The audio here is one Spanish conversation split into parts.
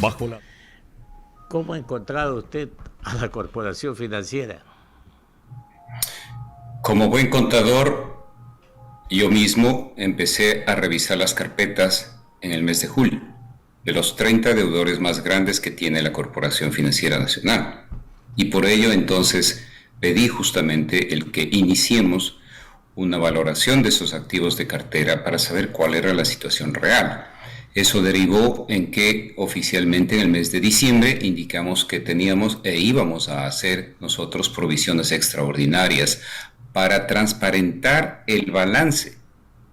bajo la... ¿Cómo ha encontrado usted a la corporación financiera? Como buen contador, yo mismo empecé a revisar las carpetas en el mes de julio de los 30 deudores más grandes que tiene la Corporación Financiera Nacional. Y por ello entonces pedí justamente el que iniciemos una valoración de esos activos de cartera para saber cuál era la situación real. Eso derivó en que oficialmente en el mes de diciembre indicamos que teníamos e íbamos a hacer nosotros provisiones extraordinarias para transparentar el balance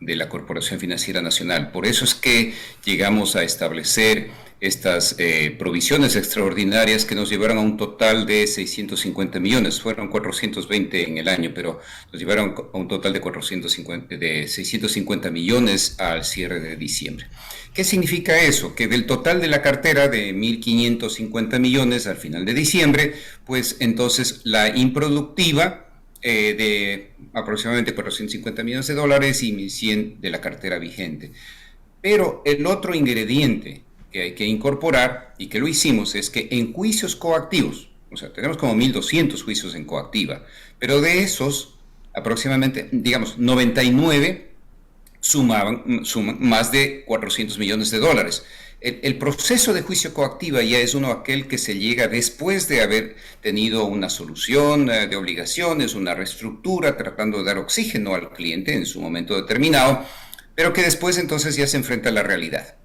de la Corporación Financiera Nacional. Por eso es que llegamos a establecer estas provisiones extraordinarias que nos llevaron a un total de 650 millones. Fueron 420 en el año, pero nos llevaron a un total de 650 millones al cierre de diciembre. ¿Qué significa eso? Que del total de la cartera de 1.550 millones al final de diciembre, pues entonces la improductiva de aproximadamente 450 millones de dólares y 1.100 de la cartera vigente. Pero el otro ingrediente que hay que incorporar, y que lo hicimos, es que en juicios coactivos, o sea, tenemos como 1.200 juicios en coactiva, pero de esos, aproximadamente, digamos, 99 suman más de 400 millones de dólares. El proceso de juicio coactiva ya es uno aquel que se llega después de haber tenido una solución de obligaciones, una reestructura, tratando de dar oxígeno al cliente en su momento determinado, pero que después entonces ya se enfrenta a la realidad.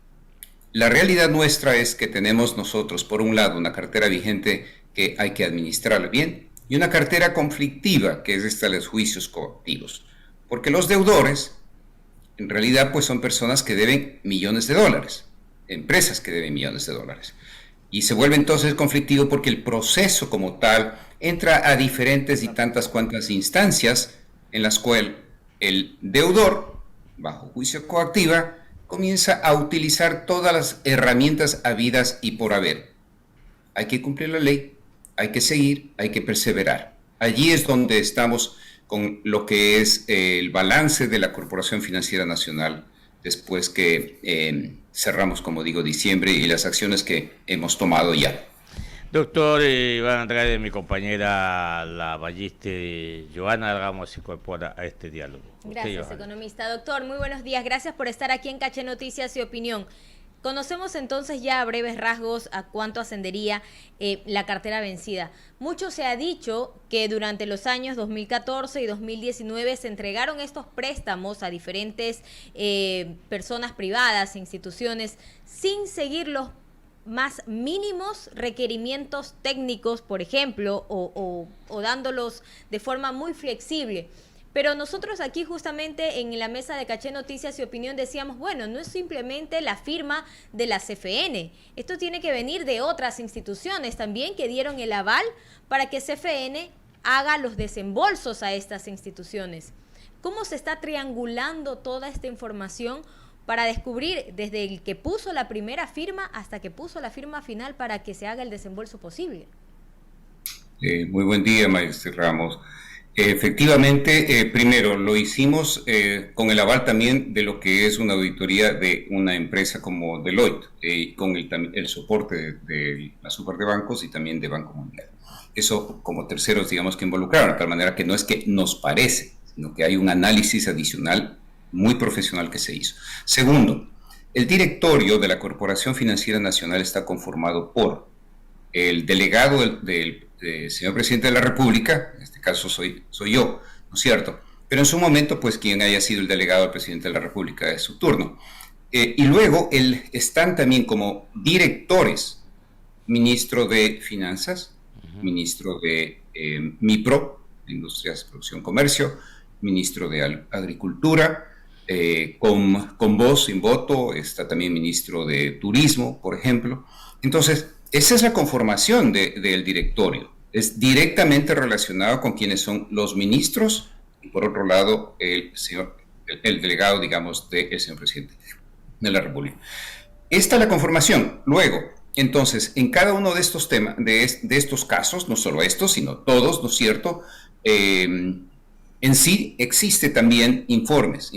La realidad nuestra es que tenemos nosotros, por un lado, una cartera vigente que hay que administrar bien y una cartera conflictiva, que es esta de los juicios coactivos. Porque los deudores, en realidad, pues son personas que deben millones de dólares, empresas que deben millones de dólares. Y se vuelve entonces conflictivo porque el proceso como tal entra a diferentes y tantas cuantas instancias en las cuales el deudor, bajo juicio coactiva, comienza a utilizar todas las herramientas habidas y por haber. Hay que cumplir la ley, hay que seguir, hay que perseverar. Allí es donde estamos con lo que es el balance de la Corporación Financiera Nacional después que cerramos, como digo, diciembre y las acciones que hemos tomado ya. Doctor Iván Andrade, mi compañera la balliste Joana Ramos se incorpora a este diálogo. Gracias, economista. Doctor, muy buenos días. Gracias por estar aquí en Caché Noticias y Opinión. Conocemos entonces ya a breves rasgos a cuánto ascendería la cartera vencida. Mucho se ha dicho que durante los años 2014 y 2019 se entregaron estos préstamos a diferentes personas privadas, instituciones, sin seguir los más mínimos requerimientos técnicos, por ejemplo, o dándolos de forma muy flexible. Pero nosotros aquí justamente en la mesa de Caché Noticias y Opinión decíamos, bueno, no es simplemente la firma de la CFN, esto tiene que venir de otras instituciones también que dieron el aval para que CFN haga los desembolsos a estas instituciones. ¿Cómo se está triangulando toda esta información para descubrir desde el que puso la primera firma hasta que puso la firma final para que se haga el desembolso posible? Muy buen día, maestro Ramos. Efectivamente, primero lo hicimos con el aval también de lo que es una auditoría de una empresa como Deloitte, con el soporte de la Super de Bancos y también de Banco Mundial. Eso como terceros, digamos, que involucraron, de tal manera que no es que nos parece, sino que hay un análisis adicional muy profesional que se hizo. Segundo, el directorio de la Corporación Financiera Nacional está conformado por el delegado del señor presidente de la República, en este caso soy yo, ¿no es cierto? Pero en su momento, pues quien haya sido el delegado del presidente de la República es su turno. Y luego están también como directores, ministro de Finanzas, ministro de MIPRO, de Industrias, Producción, Comercio, ministro de Agricultura, con voz, sin voto, está también ministro de Turismo, por ejemplo. Entonces, esa es la conformación del directorio. Es directamente relacionado con quienes son los ministros y, por otro lado, el delegado, digamos, del señor presidente de la República. Esta es la conformación. Luego, entonces, en cada uno de estos temas, de estos casos, no solo estos, sino todos, ¿no es cierto? En sí existe también informes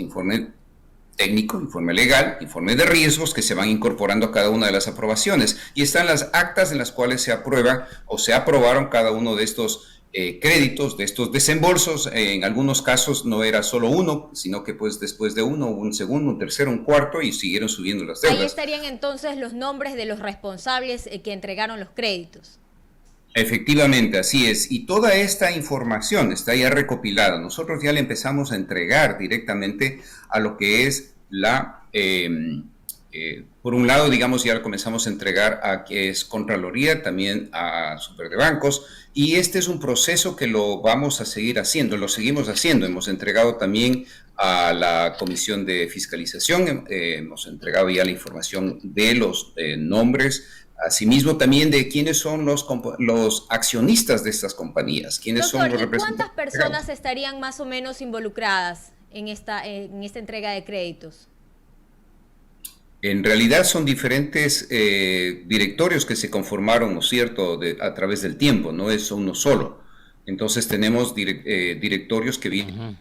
técnico, informe legal, informe de riesgos que se van incorporando a cada una de las aprobaciones. Y están las actas en las cuales se aprueba o se aprobaron cada uno de estos créditos, de estos desembolsos. En algunos casos no era solo uno, sino que pues después de uno, un segundo, un tercero, un cuarto, y siguieron subiendo las deudas. Ahí estarían entonces los nombres de los responsables que entregaron los créditos. Efectivamente, así es. Y toda esta información está ya recopilada. Nosotros ya le empezamos a entregar directamente a lo que es por un lado, digamos, ya comenzamos a entregar a que es Contraloría, también a Super de Bancos, y este es un proceso que lo vamos a seguir haciendo, lo seguimos haciendo. Hemos entregado también a la Comisión de Fiscalización, hemos entregado ya la información de los nombres, asimismo también de quiénes son los accionistas de estas compañías, quiénes son los representantes. ¿Cuántas personas estarían más o menos involucradas en esta entrega de créditos? En realidad son diferentes directorios que se conformaron, ¿no es cierto?, a través del tiempo, no es uno solo. Entonces tenemos directorios que vienen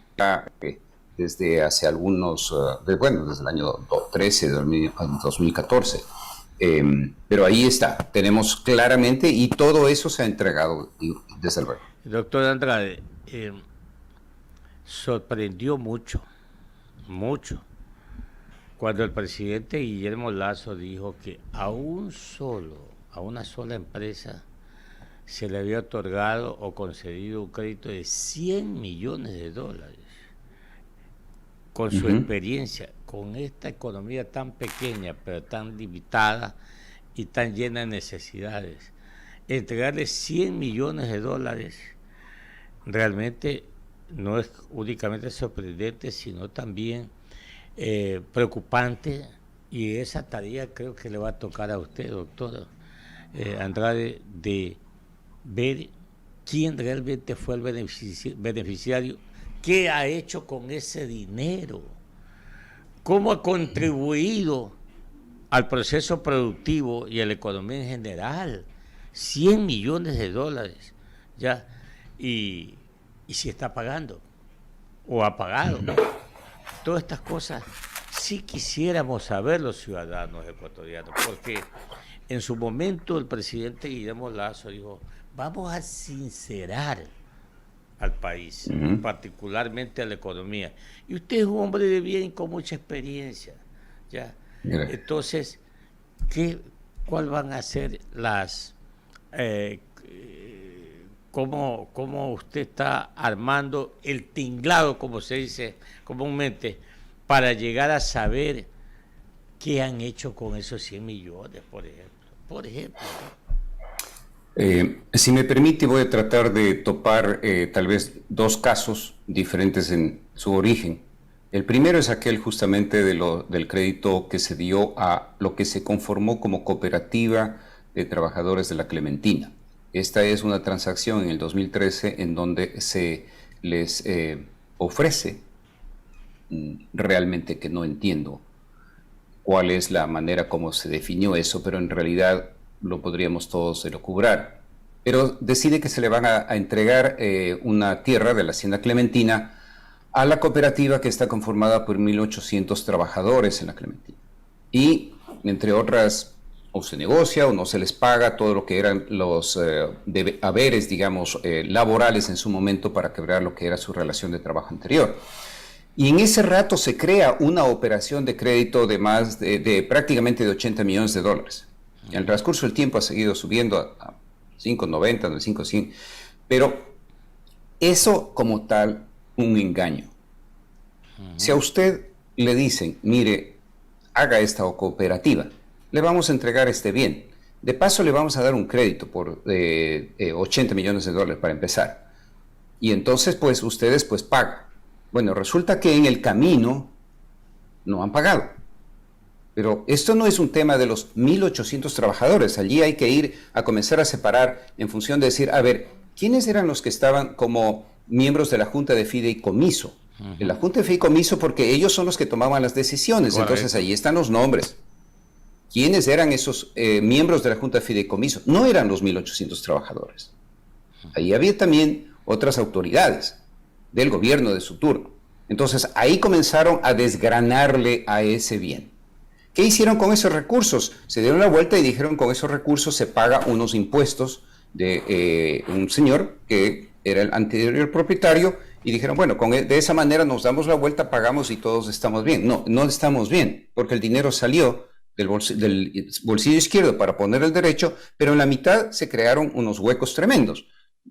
desde hace algunos, desde el año 13, 2014. Pero ahí está, tenemos claramente, y todo eso se ha entregado, desde luego. Doctor Andrade, sorprendió mucho, cuando el presidente Guillermo Lasso dijo que a una sola empresa se le había otorgado o concedido un crédito de $100 millones, con su experiencia, con esta economía tan pequeña, pero tan limitada y tan llena de necesidades. Entregarle $100 millones realmente no es únicamente sorprendente, sino también preocupante, y esa tarea creo que le va a tocar a usted, doctor Andrade, de ver quién realmente fue el beneficiario, qué ha hecho con ese dinero, cómo ha contribuido al proceso productivo y a la economía en general. $100 millones, ya, y si está pagando o ha pagado. Todas estas cosas sí quisiéramos saber los ciudadanos ecuatorianos, porque en su momento el presidente Guillermo Lasso dijo: vamos a sincerar al país, particularmente a la economía. Y usted es un hombre de bien con mucha experiencia, ¿ya? Entonces, ¿cuál van a ser las... cómo usted está armando el tinglado, como se dice comúnmente, para llegar a saber qué han hecho con esos 100 millones, por ejemplo? Si me permite, voy a tratar de topar tal vez dos casos diferentes en su origen. El primero es aquel justamente del crédito que se dio a lo que se conformó como Cooperativa de Trabajadores de la Clementina. Esta es una transacción en el 2013 en donde se les ofrece, realmente que no entiendo cuál es la manera como se definió eso, pero en realidad lo podríamos todos elucubrar. Pero decide que se le van a entregar una tierra de la Hacienda Clementina a la cooperativa, que está conformada por 1.800 trabajadores en la Clementina. Y, entre otras, o se negocia o no se les paga todo lo que eran los haberes, digamos, laborales en su momento, para quebrar lo que era su relación de trabajo anterior. Y en ese rato se crea una operación de crédito de más de prácticamente de $80 millones. En el transcurso del tiempo ha seguido subiendo a 5.90, 5.100, pero eso como tal, un engaño. Si a usted le dicen: mire, haga esta cooperativa, le vamos a entregar este bien, de paso le vamos a dar un crédito por $80 millones para empezar, y entonces pues ustedes pues pagan. Bueno, resulta que en el camino no han pagado. Pero esto no es un tema de los 1.800 trabajadores. Allí hay que ir a comenzar a separar en función de decir, a ver, ¿quiénes eran los que estaban como miembros de la Junta de Fideicomiso? En la Junta de Fideicomiso, porque ellos son los que tomaban las decisiones. Correcto. Entonces ahí están los nombres. ¿Quiénes eran esos miembros de la Junta de Fideicomiso? No eran los 1.800 trabajadores. Ahí había también otras autoridades del gobierno de su turno. Entonces ahí comenzaron a desgranarle a ese bien. ¿Qué hicieron con esos recursos? Se dieron la vuelta y dijeron con esos recursos se paga unos impuestos de un señor que era el anterior propietario y dijeron, bueno, de esa manera nos damos la vuelta, pagamos y todos estamos bien. No, no estamos bien, porque el dinero salió del bolsillo izquierdo para poner el derecho, pero en la mitad se crearon unos huecos tremendos.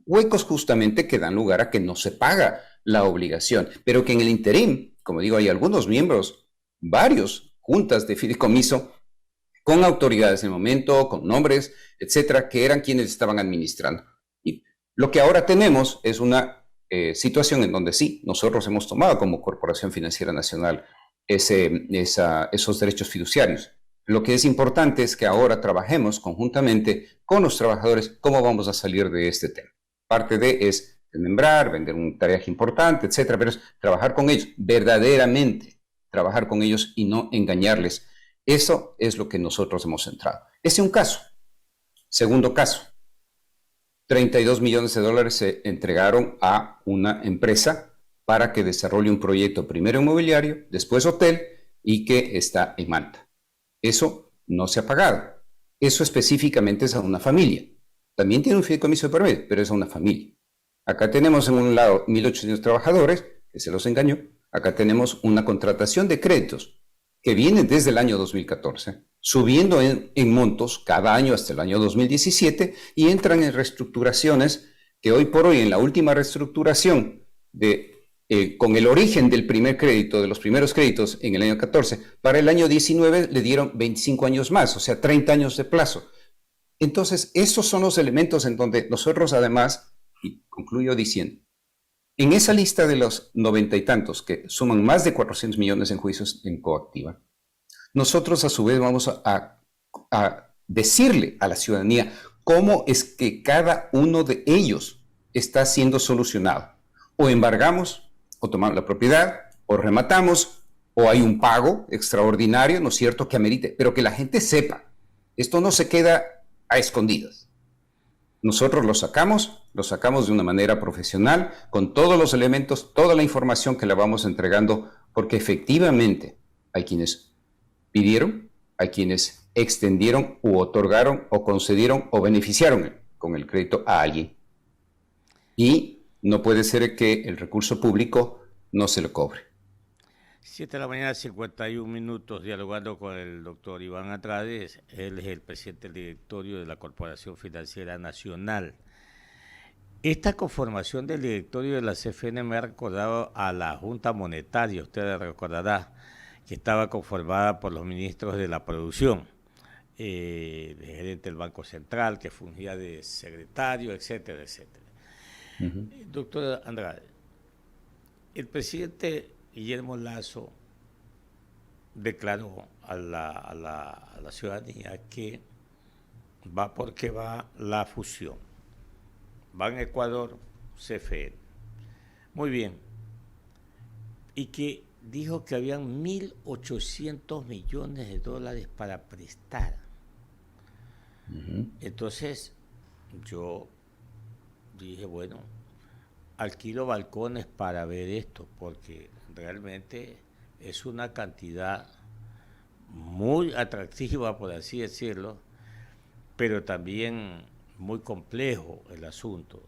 Huecos justamente que dan lugar a que no se paga la obligación, pero que en el interín, como digo, hay algunos miembros, varios juntas de fideicomiso, con autoridades en el momento, con nombres, etcétera, que eran quienes estaban administrando. Y lo que ahora tenemos es una situación en donde sí, nosotros hemos tomado como Corporación Financiera Nacional esos derechos fiduciarios. Lo que es importante es que ahora trabajemos conjuntamente con los trabajadores cómo vamos a salir de este tema. Parte de es desmembrar, vender un tareaje importante, etcétera, pero es trabajar con ellos, verdaderamente trabajar con ellos y no engañarles. Eso es lo que nosotros hemos centrado. Ese es un caso. Segundo caso, 32 millones de dólares se entregaron a una empresa para que desarrolle un proyecto, primero inmobiliario, después hotel, y que está en Manta. Eso no se ha pagado. Eso específicamente es a una familia. También tiene un fideicomiso de por medio, pero es a una familia. Acá tenemos en un lado 1.800 trabajadores, que se los engañó. Acá tenemos una contratación de créditos que viene desde el año 2014, subiendo en montos cada año hasta el año 2017 y entran en reestructuraciones que hoy por hoy, en la última reestructuración con el origen del primer crédito, de los primeros créditos en el año 14, para el año 19 le dieron 25 años más, o sea, 30 años de plazo. Entonces, esos son los elementos en donde nosotros además, y concluyo diciendo, en esa lista de los 90 y tantos, que suman más de 400 millones en juicios en coactiva, nosotros a su vez vamos a decirle a la ciudadanía cómo es que cada uno de ellos está siendo solucionado. O embargamos, o tomamos la propiedad, o rematamos, o hay un pago extraordinario, ¿no es cierto?, que amerite, pero que la gente sepa. Esto no se queda a escondidas. Nosotros lo sacamos de una manera profesional, con todos los elementos, toda la información que le vamos entregando, porque efectivamente hay quienes pidieron, hay quienes extendieron u otorgaron o concedieron o beneficiaron con el crédito a alguien. Y no puede ser que el recurso público no se lo cobre. 7 de la mañana, 51 minutos, dialogando con el doctor Iván Andrade. Él es el presidente del directorio de la Corporación Financiera Nacional. Esta conformación del directorio de la CFN me ha recordado a la Junta Monetaria, usted recordará, que estaba conformada por los ministros de la producción, el gerente del Banco Central, que fungía de secretario, etcétera, etcétera. Doctor Andrade, el presidente Guillermo Lasso declaró a la ciudadanía que porque va la fusión. Va en Ecuador, CFN. Muy bien. Y que dijo que habían 1.800 millones de dólares para prestar. Entonces, yo dije, bueno, alquilo balcones para ver esto, porque realmente es una cantidad muy atractiva, por así decirlo, pero también muy complejo el asunto.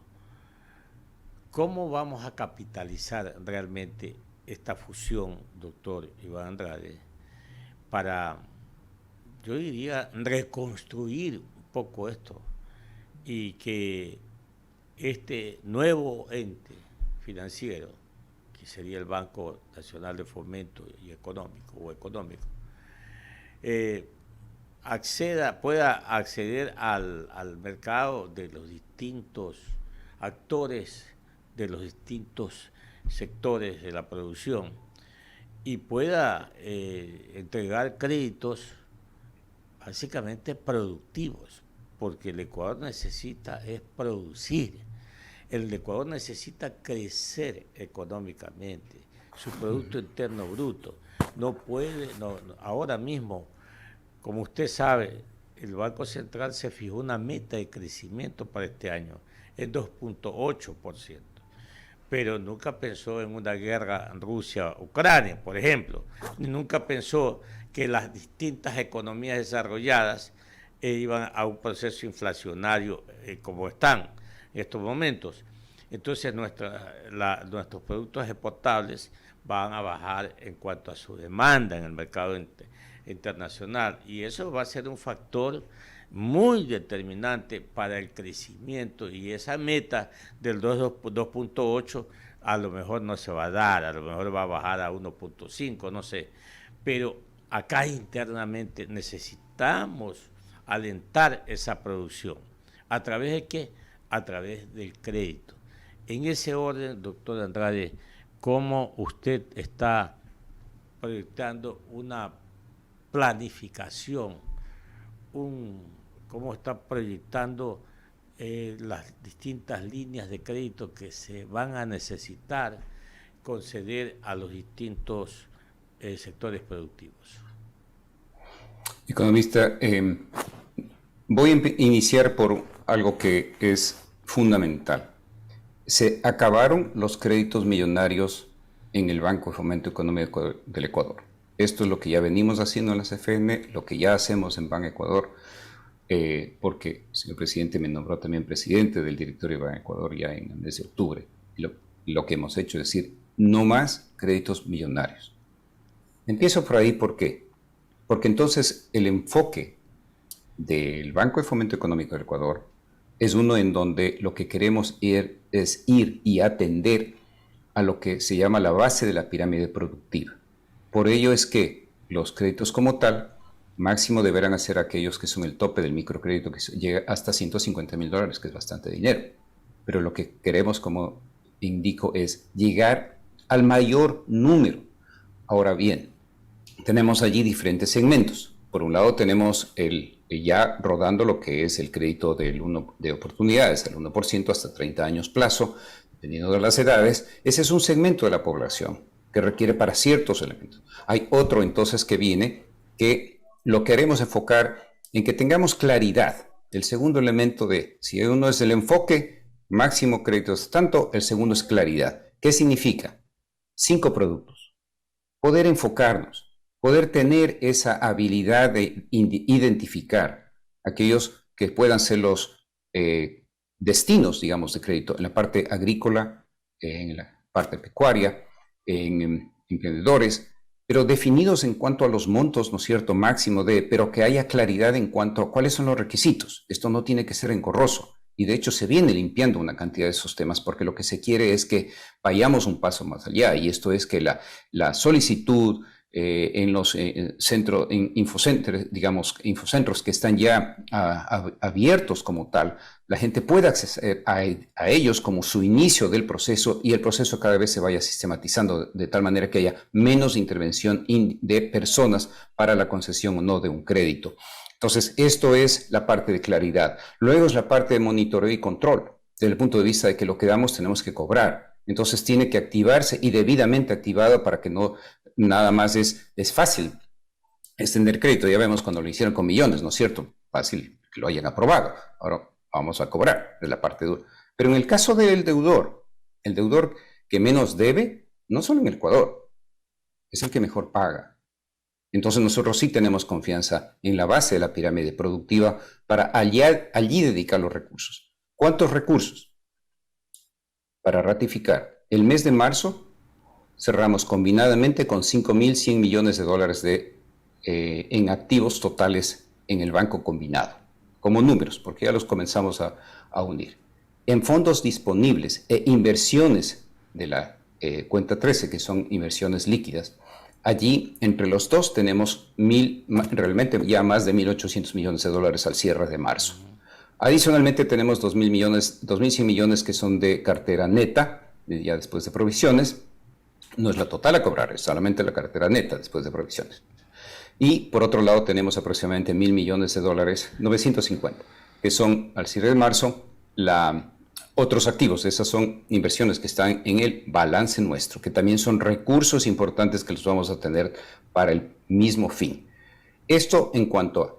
¿Cómo vamos a capitalizar realmente esta fusión, doctor Iván Andrade, para, yo diría, reconstruir un poco esto y que este nuevo ente financiero, que sería el Banco Nacional de Fomento y Económico, pueda acceder al mercado de los distintos actores, de los distintos sectores de la producción y pueda entregar créditos básicamente productivos, porque el Ecuador necesita es producir. El Ecuador necesita crecer económicamente, su Producto Interno Bruto. No puede, ahora mismo, como usted sabe, el Banco Central se fijó una meta de crecimiento para este año, es 2.8%. pero nunca pensó en una guerra Rusia-Ucrania, por ejemplo. Ni nunca pensó que las distintas economías desarrolladas iban a un proceso inflacionario como están en estos momentos. Entonces nuestros productos exportables van a bajar en cuanto a su demanda en el mercado internacional, y eso va a ser un factor muy determinante para el crecimiento, y esa meta del 2.8 a lo mejor no se va a dar, a lo mejor va a bajar a 1.5, no sé, pero acá internamente necesitamos alentar esa producción. ¿A través de qué? A través del crédito. En ese orden, doctor Andrade, ¿cómo usted está proyectando una planificación, cómo está proyectando las distintas líneas de crédito que se van a necesitar conceder a los distintos sectores productivos? Economista, voy a iniciar por algo que es fundamental. Se acabaron los créditos millonarios en el Banco de Fomento Económico del Ecuador. Esto es lo que ya venimos haciendo en la CFN, lo que ya hacemos en Ban Ecuador, porque el señor presidente me nombró también presidente del directorio de Ban Ecuador ya en el mes de octubre. Y lo que hemos hecho es decir, no más créditos millonarios. Empiezo por ahí, ¿por qué? Porque entonces el enfoque del Banco de Fomento Económico del Ecuador es uno en donde lo que queremos es ir y atender a lo que se llama la base de la pirámide productiva. Por ello es que los créditos como tal, máximo deberán ser aquellos que son el tope del microcrédito, que llega hasta $150,000, que es bastante dinero. Pero lo que queremos, como indico, es llegar al mayor número. Ahora bien, tenemos allí diferentes segmentos. Por un lado tenemos ya rodando lo que es el crédito de oportunidades, el 1% hasta 30 años plazo, dependiendo de las edades. Ese es un segmento de la población que requiere para ciertos elementos. Hay otro entonces que viene, que lo queremos enfocar en que tengamos claridad. El segundo elemento si uno es el enfoque, máximo créditos tanto, el segundo es claridad. ¿Qué significa? 5 productos. Poder enfocarnos, poder tener esa habilidad de identificar aquellos que puedan ser los destinos, digamos, de crédito en la parte agrícola, en la parte pecuaria, en emprendedores, pero definidos en cuanto a los montos, ¿no es cierto?, máximo pero que haya claridad en cuanto a cuáles son los requisitos. Esto no tiene que ser engorroso, y de hecho se viene limpiando una cantidad de esos temas, porque lo que se quiere es que vayamos un paso más allá, y esto es que la solicitud en los infocentros, digamos, infocentros que están ya abiertos como tal, la gente pueda acceder a ellos como su inicio del proceso, y el proceso cada vez se vaya sistematizando de tal manera que haya menos intervención de personas para la concesión o no de un crédito. Entonces, esto es la parte de claridad. Luego es la parte de monitoreo y control, desde el punto de vista de que lo que damos tenemos que cobrar. Entonces tiene que activarse y debidamente activado para que no nada más es fácil extender crédito. Ya vemos cuando lo hicieron con millones, ¿no es cierto? Fácil que lo hayan aprobado. Ahora vamos a cobrar de la parte dura. Pero en el caso del deudor, el deudor que menos debe, no solo en el Ecuador, es el que mejor paga. Entonces nosotros sí tenemos confianza en la base de la pirámide productiva para allí dedicar los recursos. ¿Cuántos recursos? Para ratificar, el mes de marzo cerramos combinadamente con $5.100 millones en activos totales en el banco combinado, como números, porque ya los comenzamos a unir. En fondos disponibles e inversiones de la cuenta 13, que son inversiones líquidas, allí entre los dos tenemos realmente ya más de $1.800 millones al cierre de marzo. Adicionalmente tenemos 2.100 millones que son de cartera neta, ya después de provisiones. No es la total a cobrar, es solamente la cartera neta después de provisiones. Y por otro lado tenemos aproximadamente $1.000 millones, 950, que son al cierre de marzo otros activos. Esas son inversiones que están en el balance nuestro, que también son recursos importantes que los vamos a tener para el mismo fin. Esto en cuanto a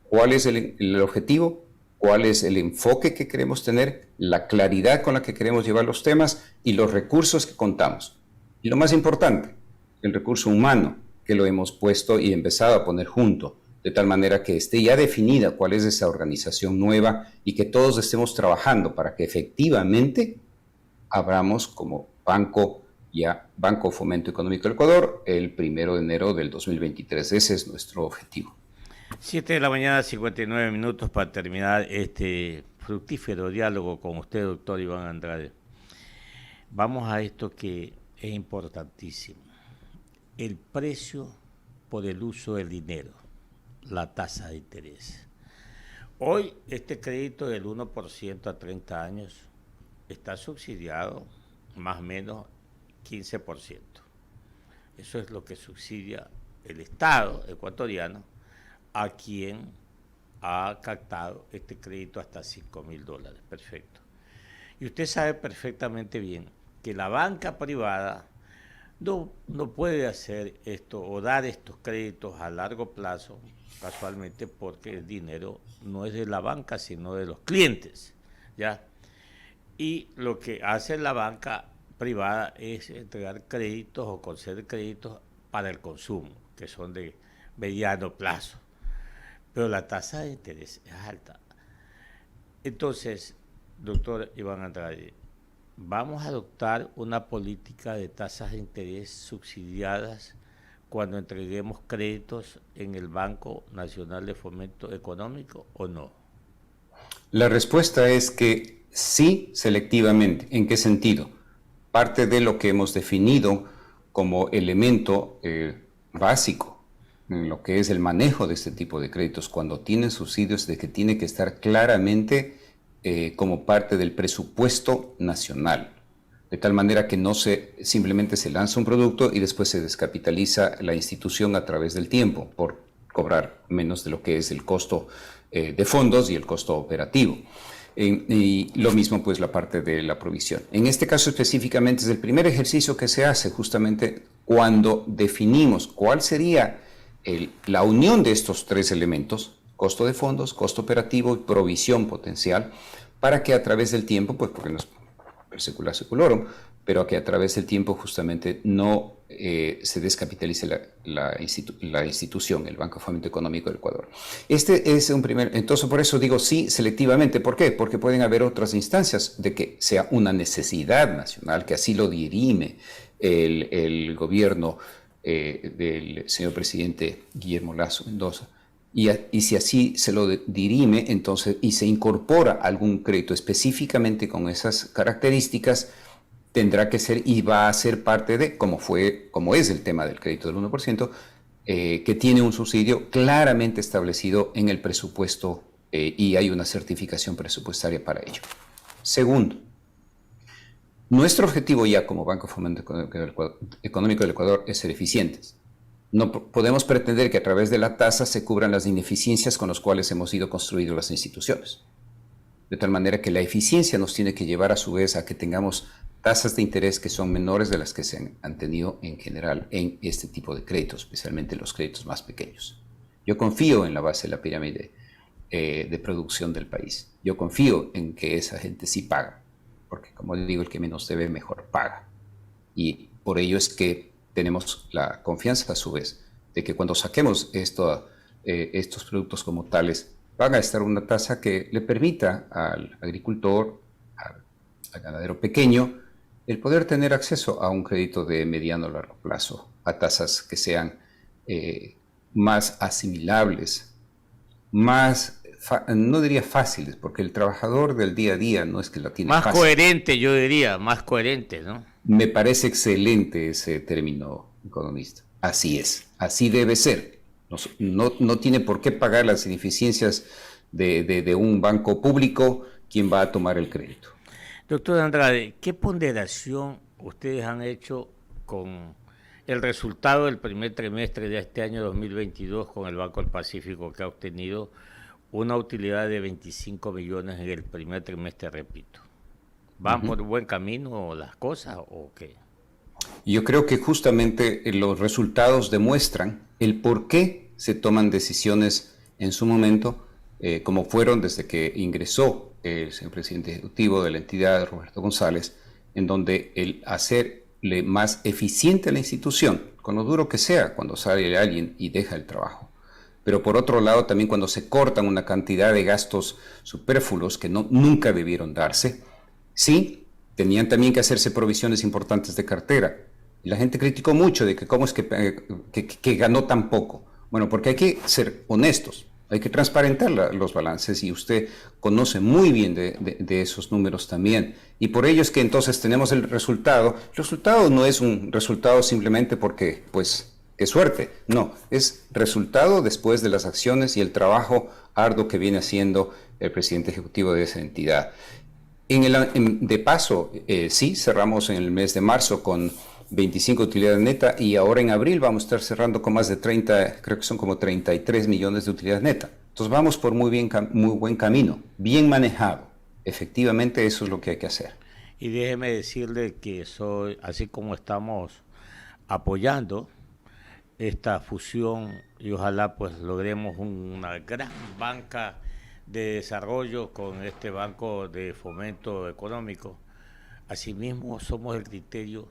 cuál es el objetivo, cuál es el enfoque que queremos tener, la claridad con la que queremos llevar los temas y los recursos que contamos. Y lo más importante, el recurso humano, que lo hemos puesto y empezado a poner junto, de tal manera que esté ya definida cuál es esa organización nueva y que todos estemos trabajando para que efectivamente abramos como Banco Fomento Económico del Ecuador el 1 de enero del 2023. Ese es nuestro objetivo. 7 de la mañana, 59 minutos para terminar este fructífero diálogo con usted, doctor Iván Andrade. Vamos a esto que es importantísimo. El precio por el uso del dinero, la tasa de interés. Hoy este crédito del 1% a 30 años está subsidiado más o menos 15%. Eso es lo que subsidia el Estado ecuatoriano a quien ha captado este crédito hasta $5.000. Perfecto. Y usted sabe perfectamente bien que la banca privada no puede hacer esto o dar estos créditos a largo plazo, casualmente porque el dinero no es de la banca, sino de los clientes, ¿ya? Y lo que hace la banca privada es entregar créditos o conceder créditos para el consumo, que son de mediano plazo. Pero la tasa de interés es alta. Entonces, doctor Iván Andrade, ¿vamos a adoptar una política de tasas de interés subsidiadas cuando entreguemos créditos en el Banco Nacional de Fomento Económico o no? La respuesta es que sí, selectivamente. ¿En qué sentido? Parte de lo que hemos definido como elemento básico en lo que es el manejo de este tipo de créditos, cuando tienen subsidios, de que tiene que estar claramente como parte del presupuesto nacional, de tal manera que no simplemente se lanza un producto y después se descapitaliza la institución a través del tiempo por cobrar menos de lo que es el costo de fondos y el costo operativo. Y lo mismo pues la parte de la provisión. En este caso específicamente es el primer ejercicio que se hace justamente cuando definimos cuál sería la unión de estos tres elementos, costo de fondos, costo operativo y provisión potencial, para que a través del tiempo, pues porque no es per secula seculorum, pero que a través del tiempo justamente no se descapitalice la institución, el Banco de Fomento Económico del Ecuador. Este es un primer, entonces por eso digo sí selectivamente. ¿Por qué? Porque pueden haber otras instancias de que sea una necesidad nacional, que así lo dirime el gobierno del señor presidente Guillermo Lasso Mendoza. Y si así se lo dirime, entonces, y se incorpora algún crédito específicamente con esas características, tendrá que ser y va a ser parte de, como es el tema del crédito del 1%, que tiene un subsidio claramente establecido en el presupuesto y hay una certificación presupuestaria para ello. Segundo, nuestro objetivo ya como Banco Fomento Económico del Ecuador es ser eficientes. No podemos pretender que a través de la tasa se cubran las ineficiencias con las cuales hemos ido construidas las instituciones. De tal manera que la eficiencia nos tiene que llevar a su vez a que tengamos tasas de interés que son menores de las que se han tenido en general en este tipo de créditos, especialmente los créditos más pequeños. Yo confío en la base de la pirámide de producción del país. Yo confío en que esa gente sí paga, porque como digo, el que menos debe mejor paga. Y por ello es que tenemos la confianza a su vez de que cuando saquemos estos productos como tales, van a estar una tasa que le permita al agricultor, al ganadero pequeño, el poder tener acceso a un crédito de mediano o largo plazo, a tasas que sean más asimilables, más, no diría fáciles, porque el trabajador del día a día no es que la tiene más fácil. Coherente, yo diría, más coherente, ¿no? Me parece excelente ese término, economista. Así es, así debe ser. No tiene por qué pagar las ineficiencias de un banco público quien va a tomar el crédito. Doctor Andrade, ¿qué ponderación ustedes han hecho con el resultado del primer trimestre de este año 2022 con el Banco del Pacífico, que ha obtenido una utilidad de 25 millones en el primer trimestre, repito? ¿Van por buen camino las cosas o qué? Yo creo que justamente los resultados demuestran el por qué se toman decisiones en su momento como fueron desde que ingresó el señor presidente ejecutivo de la entidad, Roberto González, en donde el hacerle más eficiente a la institución, con lo duro que sea cuando sale alguien y deja el trabajo. Pero por otro lado, también cuando se cortan una cantidad de gastos superfluos que nunca debieron darse, sí, tenían también que hacerse provisiones importantes de cartera. Y la gente criticó mucho de que cómo es que ganó tan poco. Bueno, porque hay que ser honestos, hay que transparentar los balances y usted conoce muy bien de esos números también. Y por ello es que entonces tenemos el resultado. El resultado no es un resultado simplemente porque, pues, qué suerte. No, es resultado después de las acciones y el trabajo arduo que viene haciendo el presidente ejecutivo de esa entidad. De paso, sí, cerramos en el mes de marzo con 25 utilidades neta y ahora en abril vamos a estar cerrando con más de 30, creo que son como 33 millones de utilidades neta. Entonces vamos por muy buen camino, bien manejado. Efectivamente eso es lo que hay que hacer. Y déjeme decirle que así como estamos apoyando esta fusión y ojalá pues logremos una gran banca de desarrollo con este Banco de Fomento Económico. Asimismo somos el criterio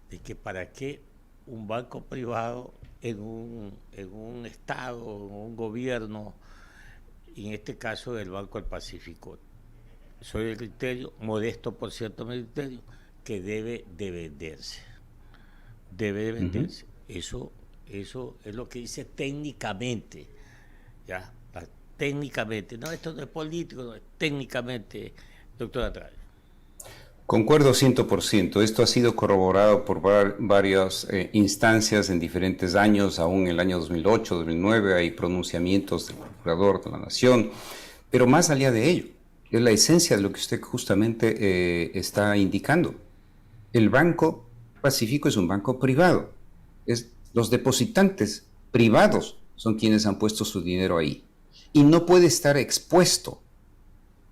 de que para qué un banco privado en un estado, en un gobierno, y en este caso el Banco del Pacífico. Soy el criterio, modesto por cierto mi criterio, que debe de venderse. Debe de venderse. Eso es lo que dice técnicamente, ¿ya? Técnicamente, no, esto no es político, no, es técnicamente, doctor Andrade. Concuerdo 100%. Esto ha sido corroborado por varias instancias en diferentes años, aún en el año 2008, 2009, hay pronunciamientos del Procurador de la Nación, pero más allá de ello, es la esencia de lo que usted justamente está indicando. El Banco Pacífico es un banco privado. Los depositantes privados son quienes han puesto su dinero ahí. Y no puede estar expuesto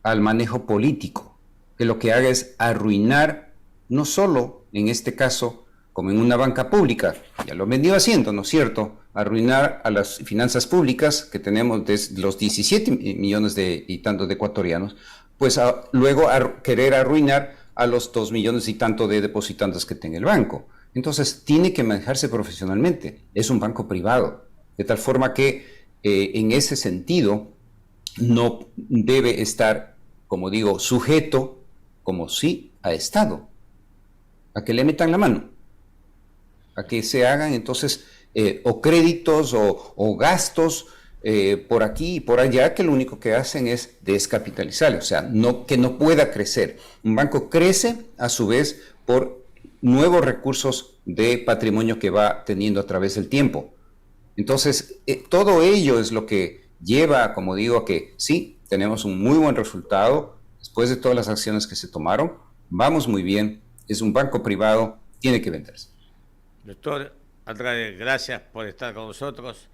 al manejo político, que lo que haga es arruinar, no solo en este caso, como en una banca pública, ya lo han venido haciendo, ¿no es cierto?, arruinar a las finanzas públicas que tenemos de los 17 millones y tanto de ecuatorianos, pues luego querer arruinar a los 2 millones y tanto de depositantes que tiene el banco. Entonces, tiene que manejarse profesionalmente. Es un banco privado, de tal forma que en ese sentido no debe estar, como digo, sujeto, como sí ha estado, a que le metan la mano, a que se hagan entonces o créditos o gastos por aquí y por allá, que lo único que hacen es descapitalizar, o sea, que no pueda crecer. Un banco crece a su vez por nuevos recursos de patrimonio que va teniendo a través del tiempo. Entonces, todo ello es lo que lleva, como digo, a que sí, tenemos un muy buen resultado después de todas las acciones que se tomaron. Vamos muy bien, es un banco privado, tiene que venderse. Doctor Andrade, gracias por estar con nosotros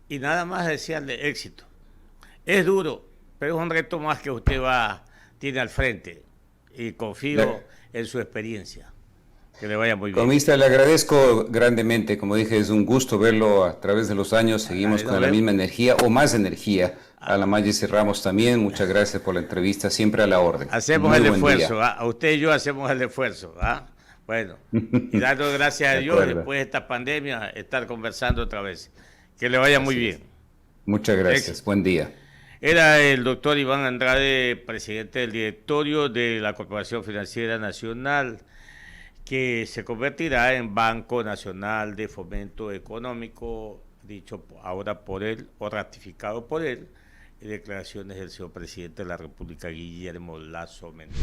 y nada más desearle éxito. Es duro, pero es un reto más que usted tiene al frente y confío en su experiencia. Que le vaya muy bien. Economista, le agradezco grandemente. Como dije, es un gusto verlo a través de los años. Seguimos con la misma energía o más energía. A la Maggi Ramos también. Muchas gracias por la entrevista. Siempre a la orden. Hacemos el esfuerzo. A usted y yo hacemos el esfuerzo. Bueno, y dando gracias a Dios después de esta pandemia, estar conversando otra vez. Que le vaya muy bien. Muchas gracias. Buen día. Era el doctor Iván Andrade, presidente del directorio de la Corporación Financiera Nacional, que se convertirá en Banco Nacional de Fomento Económico, dicho ahora por él o ratificado por él, en declaraciones del señor presidente de la República, Guillermo Lasso Mendoza.